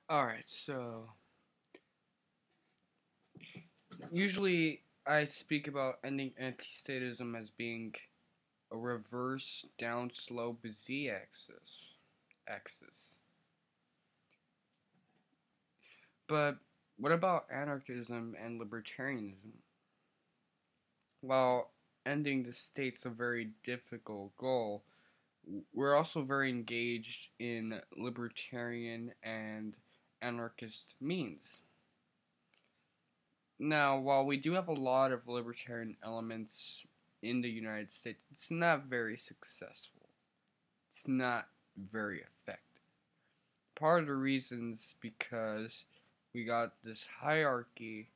Alright, so usually I speak about ending anti-statism as being a reverse down slope z-axis. But what about anarchism and libertarianism? While ending the state's a very difficult goal, we're also very engaged in libertarian and anarchist means. Now, while we do have a lot of libertarian elements in the United States, it's not very successful. It's not very effective. Part of the reasons because we got this hierarchy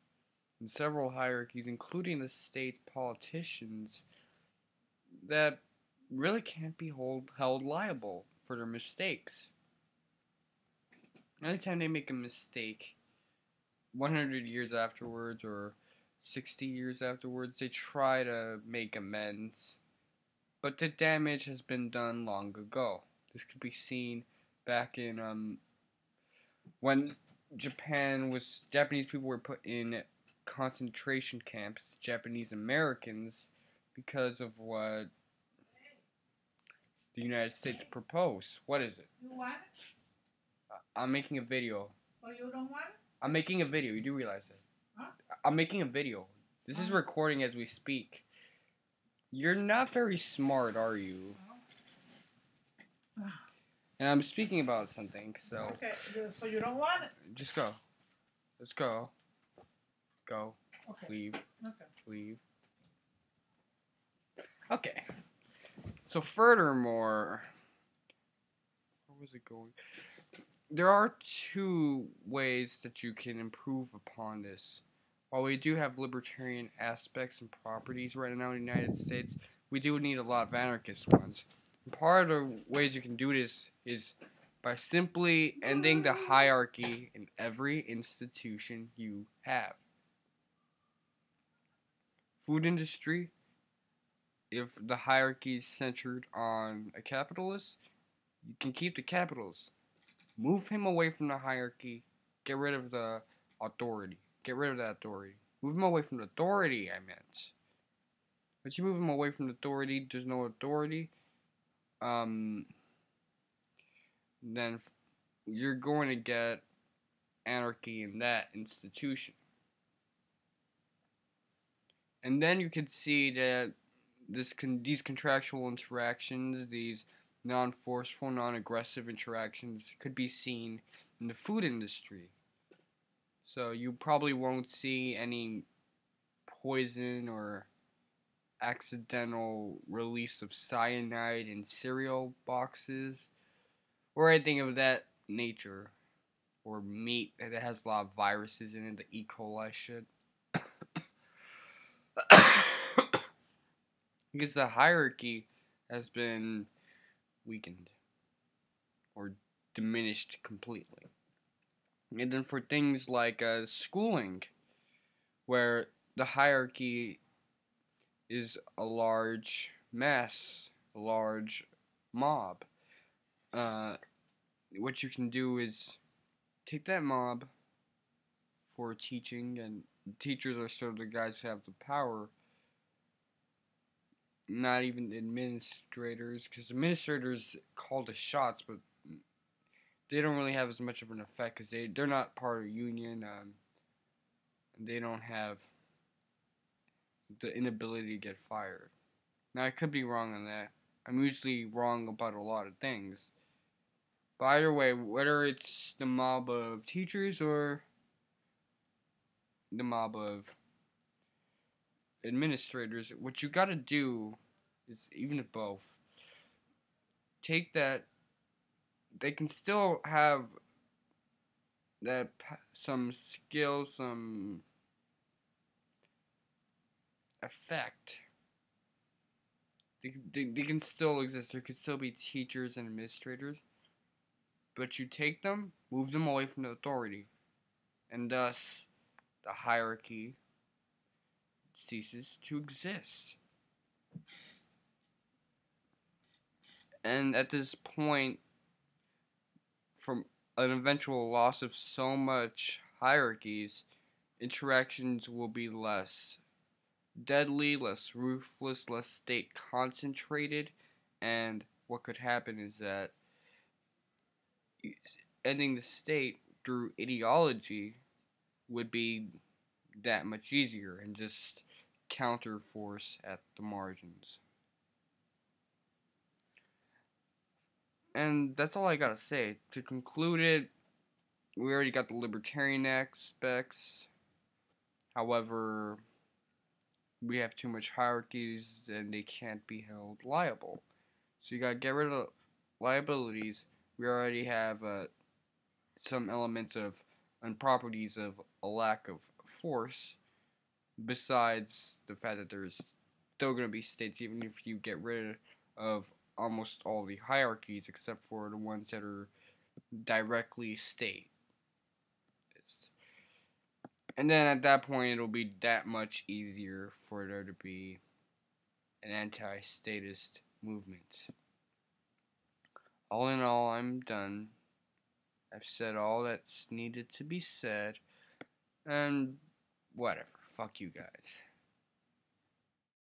and several hierarchies, including the state politicians, that really can't be held liable for their mistakes. Anytime they make a mistake, 100 years afterwards or 60 years afterwards, they try to make amends, but the damage has been done long ago. This could be seen back in when Japanese people were put in concentration camps, Japanese Americans, because of what the United States proposed. What is it? You want it? I'm making a video. Oh, you don't want it? I'm making a video. You do realize that? Huh? I'm making a video. This is recording as we speak. You're not very smart, are you? And I'm speaking about something, so... Okay, so you don't want it? Just go. Let's go. Go. Okay. Leave. Okay. Leave. Okay. So furthermore... Where was it going? There are two ways that you can improve upon this. While we do have libertarian aspects and properties right now in the United States, we do need a lot of anarchist ones. And part of the ways you can do this is by simply ending the hierarchy in every institution you have. Food industry, if the hierarchy is centered on a capitalist, you can keep the capitalist. Move him away from the hierarchy. Get rid of the authority. Get rid of that authority. Move him away from the authority, I meant. Once you move him away from the authority, there's no authority. Then you're going to get anarchy in that institution. And then you can see that these contractual interactions, these non-forceful, non-aggressive interactions could be seen in the food industry. So you probably won't see any poison or accidental release of cyanide in cereal boxes or anything of that nature, or meat that has a lot of viruses in it, the E. coli shit. Because the hierarchy has been weakened or diminished completely. And then for things like schooling, where the hierarchy is a large mass, a large mob, what you can do is take that mob for teaching, and teachers are sort of the guys who have the power, not even administrators, because administrators call the shots, but they don't really have as much of an effect because they're not part of a union. They don't have the inability to get fired. Now, I could be wrong on that. I'm usually wrong about a lot of things. But either way, whether it's the mob of teachers or the mob of administrators, what you gotta do is, even if both, take that. They can still have that some skill, some effect. They can still exist. There could still be teachers and administrators, but you take them, move them away from the authority, and thus the hierarchy ceases to exist. And at this point, from an eventual loss of so much hierarchies, interactions will be less deadly, less ruthless, less state concentrated, and what could happen is that ending the state through ideology would be that much easier and just counter force at the margins. And that's all I gotta say. To conclude it, we already got the libertarian aspects. However, we have too much hierarchies and they can't be held liable. So you gotta get rid of liabilities. We already have some elements of and properties of a lack of force, besides the fact that there's still going to be states even if you get rid of almost all the hierarchies except for the ones that are directly state. And then at that point it'll be that much easier for there to be an anti-statist movement. All in all, I'm done. I've said all that's needed to be said. And whatever. Fuck you guys.